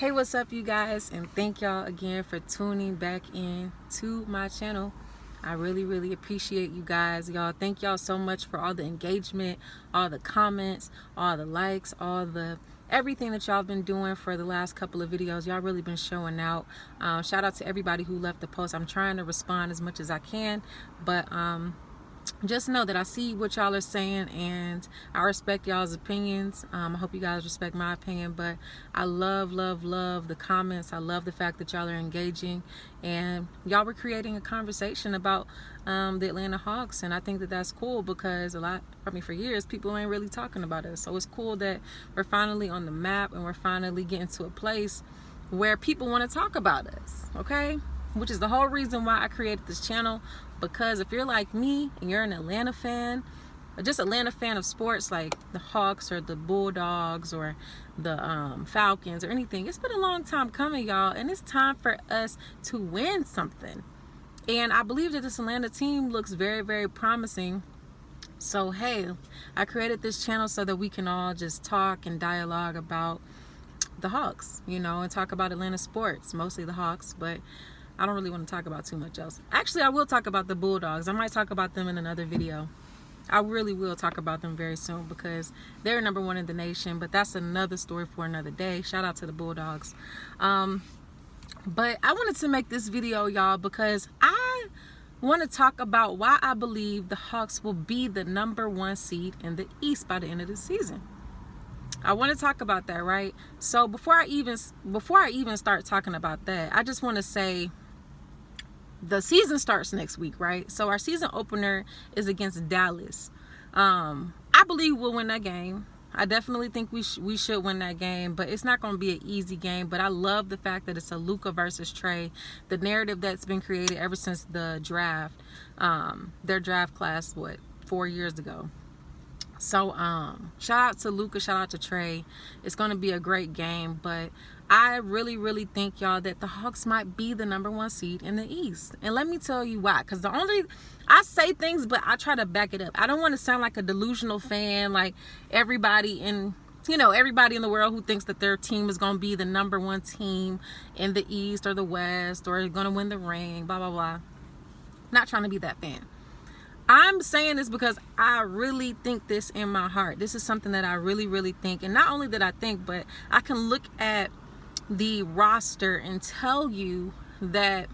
Hey, what's up, you guys? And thank y'all again for tuning back in to my channel. I really appreciate you guys. Y'all, thank y'all so much for all the engagement, all the comments, all the likes, all the everything that y'all been doing for the last couple of videos. Y'all really been showing out. Shout out to everybody who left the post. I'm trying to respond as much as I can, but just know that I see what y'all are saying and I respect y'all's opinions. I hope you guys respect my opinion, but I love the comments. I love the fact that y'all are engaging and y'all were creating a conversation about the Atlanta Hawks, and I think that that's cool because for years people ain't really talking about us. So it's cool that we're finally on the map and we're finally getting to a place where people want to talk about us, okay? Which is the whole reason why I created this channel, because if you're like me and you're an Atlanta fan, or just Atlanta fan of sports like the Hawks or the Bulldogs or the Falcons or anything, it's been a long time coming, y'all, and it's time for us to win something. And I believe that this Atlanta team looks very promising. So hey, I created this channel so that we can all just talk and dialogue about the Hawks, you know, and talk about Atlanta sports, mostly the Hawks, but I don't really want to talk about too much else. Actually, I will talk about the Bulldogs. I might talk about them in another video. I really will talk about them very soon because they're #1 in the nation, but that's another story for another day. Shout out to the Bulldogs. But I wanted to make this video, y'all, because I want to talk about why I believe the Hawks will be the #1 seed in the East by the end of the season. I want to talk about that, right? So before I even start talking about that, I just want to say the season starts next week, right? So our season opener is against Dallas. I believe we'll win that game. I definitely think we should win that game, but it's not going to be an easy game. But I love the fact that it's a Luka versus Trey. The narrative that's been created ever since the draft, their draft class, 4 years ago. So shout out to Luka, shout out to Trey. It's going to be a great game, but I really think, y'all, that the Hawks might be the #1 seed in the East. And let me tell you why. Because I say things, but I try to back it up. I don't want to sound like a delusional fan, like everybody in the world who thinks that their team is going to be the #1 team in the East or the West or going to win the ring, blah, blah, blah. Not trying to be that fan. I'm saying this because I really think this in my heart. This is something that I really think. And not only that I think, but I can look at the roster and tell you that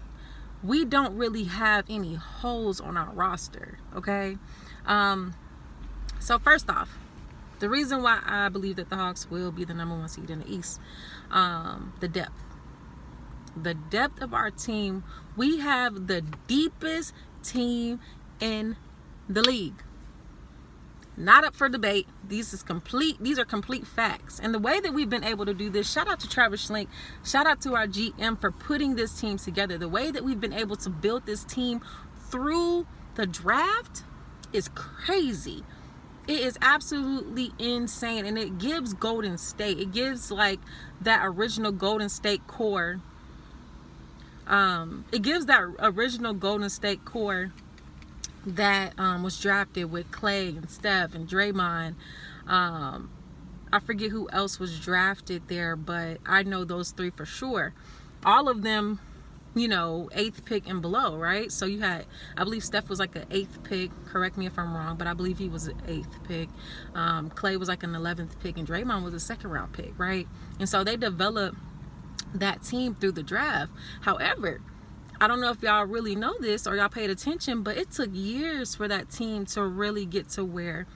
we don't really have any holes on our roster, okay? So first off, the reason why I believe that the Hawks will be the #1 seed in the East, the depth. The depth of our team. We have the deepest team in the league. Not up for debate. These are complete facts. And the way that we've been able to do this, shout out to Travis Schlink, shout out to our GM for putting this team together. The way that we've been able to build this team through the draft is crazy. It is absolutely insane, and it gives Golden State, it gives like that original Golden State core. It gives that original Golden State core that was drafted with Clay and Steph and Draymond. I forget who else was drafted there, but I know those three for sure. All of them, 8th pick and below, right? So you had, I believe Steph was like an 8th pick. Correct me if I'm wrong, but I believe he was an 8th pick. Clay was like an 11th pick, and Draymond was a 2nd round pick, right? And so they developed that team through the draft. However, I don't know if y'all really know this or y'all paid attention, but it took years for that team to really get to where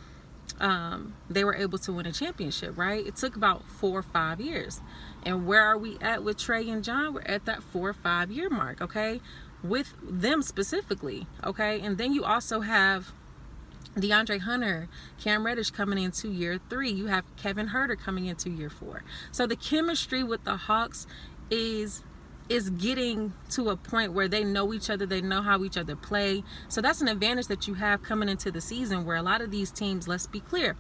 they were able to win a championship, right? It took about 4 or 5 years. And where are we at with Trey and John? We're at that 4 or 5 year mark, okay? With them specifically, okay? And then you also have DeAndre Hunter, Cam Reddish coming into year 3. You have Kevin Huerter coming into year 4. So the chemistry with the Hawks is getting to a point where they know each other, they know how each other play. So that's an advantage that you have coming into the season, where a lot of these teams, let's be clear,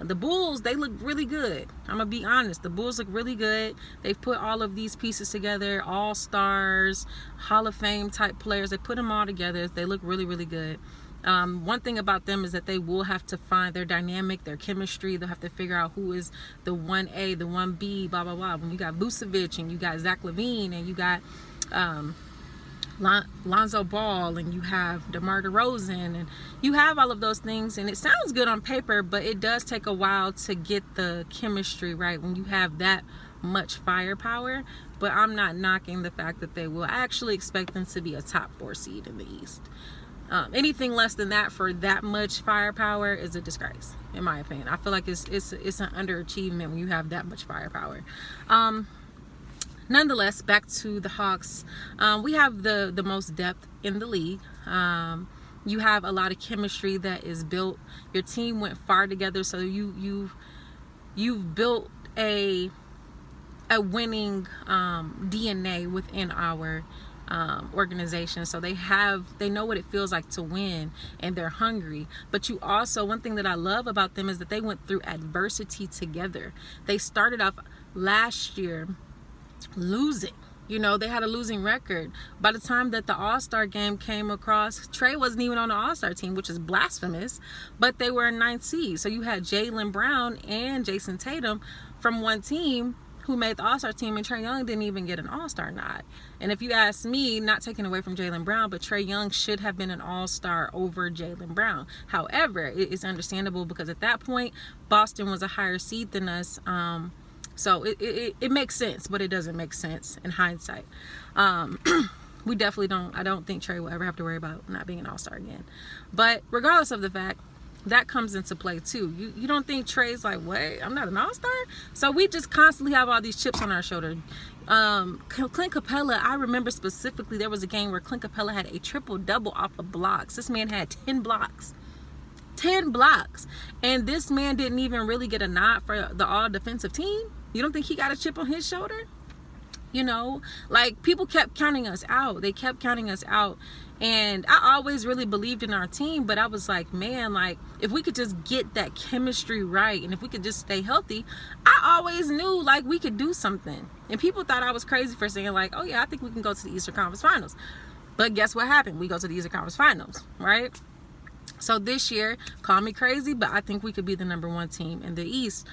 the Bulls, they look really good. I'm gonna be honest, the Bulls look really good. They've put all of these pieces together, all stars, Hall of Fame type players. They put them all together. They look really good. One thing about them is that they will have to find their dynamic, their chemistry. They'll have to figure out who is the 1A, the 1B, blah, blah, blah. When you got Vucevic and you got Zach LaVine and you got Lonzo Ball and you have DeMar DeRozan and you have all of those things, and it sounds good on paper, but it does take a while to get the chemistry right when you have that much firepower. But I'm not knocking the fact that they will. I actually expect them to be a top 4 seed in the East. Anything less than that for that much firepower is a disgrace, in my opinion. I feel like it's an underachievement when you have that much firepower. Nonetheless, back to the Hawks. We have the most depth in the league. You have a lot of chemistry that is built. Your team went far together, so you've built a winning DNA within our organization. So they know what it feels like to win, and they're hungry. But you also, one thing that I love about them is that they went through adversity together. They started off last year losing. They had a losing record. By the time that the All-Star game came across, Trey wasn't even on the All-Star team, which is blasphemous, but they were a 9th seed. So you had Jaylen Brown and Jason Tatum from one team who made the All-Star team, and Trae Young didn't even get an All-Star nod. And if you ask me, not taking away from Jaylen Brown, but Trae Young should have been an All-Star over Jaylen Brown. However, it is understandable because at that point, Boston was a higher seed than us. So it makes sense, but it doesn't make sense in hindsight. We definitely I don't think Trae will ever have to worry about not being an All-Star again. But regardless of the fact, that comes into play too. You don't think Trey's like, what? I'm not an All-Star? So we just constantly have all these chips on our shoulder. Clint Capella, I remember specifically there was a game where Clint Capella had a triple-double off of blocks. This man had 10 blocks. 10 blocks. And this man didn't even really get a nod for the all-defensive team. You don't think he got a chip on his shoulder? Like, people kept counting us out. They kept counting us out. And I always really believed in our team, but I was like, man, like, if we could just get that chemistry right and if we could just stay healthy, I always knew, like, we could do something. And people thought I was crazy for saying, like, oh, yeah, I think we can go to the Eastern Conference Finals. But guess what happened? We go to the Eastern Conference Finals, right? So this year, call me crazy, but I think we could be the #1 team in the East.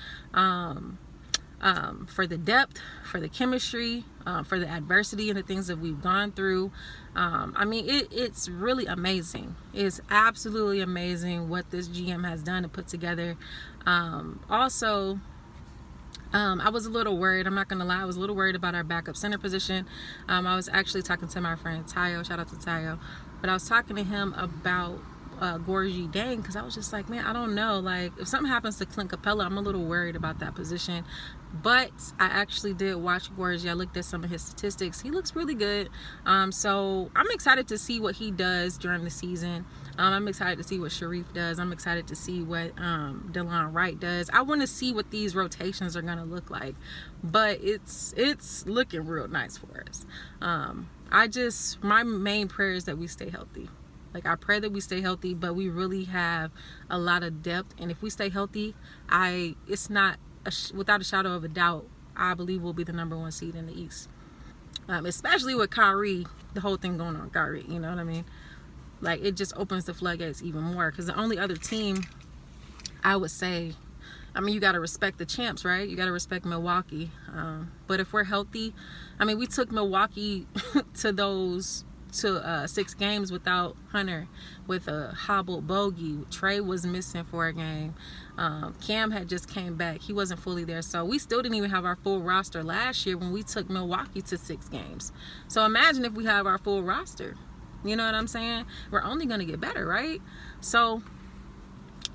For the depth, for the chemistry, for the adversity and the things that we've gone through. I mean, it's really amazing. It's absolutely amazing what this GM has done to put together. Also, I was a little worried. I'm not going to lie. I was a little worried about our backup center position. I was actually talking to my friend Tayo. Shout out to Tayo. But I was talking to him about Gorgie Dang, because I was just like, man, I don't know, like, if something happens to Clint Capella, I'm a little worried about that position. But I actually did watch Gorgie. I looked at some of his statistics. He looks really good. So I'm excited to see what he does during the season. I'm excited to see what Sharif does. I'm excited to see what Delon Wright does. I want to see what these rotations are going to look like. But it's looking real nice for us. My main prayer is that we stay healthy. Like, I pray that we stay healthy, but we really have a lot of depth. And if we stay healthy, it's not, without a shadow of a doubt, I believe we'll be the #1 seed in the East. Especially with Kyrie, the whole thing going on with Kyrie, you know what I mean? Like, it just opens the floodgates even more. Because the only other team, I would say, I mean, you got to respect the champs, right? You got to respect Milwaukee. But if we're healthy, I mean, we took Milwaukee to 6 games without Hunter, with a hobbled bogey. Trey was missing for a game. Cam had just came back. He wasn't fully there. So we still didn't even have our full roster last year when we took Milwaukee to 6 games. So imagine if we have our full roster. You know what I'm saying? We're only going to get better, right? So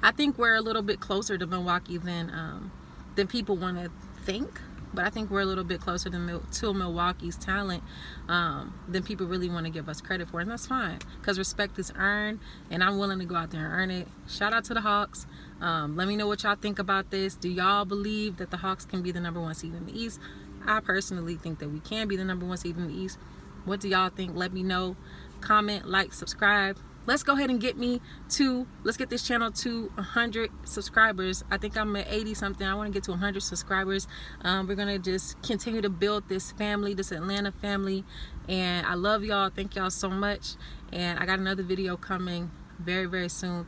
I think we're a little bit closer to Milwaukee than people want to think. But I think we're a little bit closer to Milwaukee's talent than people really want to give us credit for. And that's fine, because respect is earned, and I'm willing to go out there and earn it. Shout out to the Hawks. Let me know what y'all think about this. Do y'all believe that the Hawks can be the #1 seed in the East? I personally think that we can be the #1 seed in the East. What do y'all think? Let me know. Comment, like, subscribe. Let's go ahead and let's get this channel to 100 subscribers. I think I'm at 80 something. I want to get to 100 subscribers. We're going to just continue to build this family, this Atlanta family. And I love y'all. Thank y'all so much. And I got another video coming very, very soon.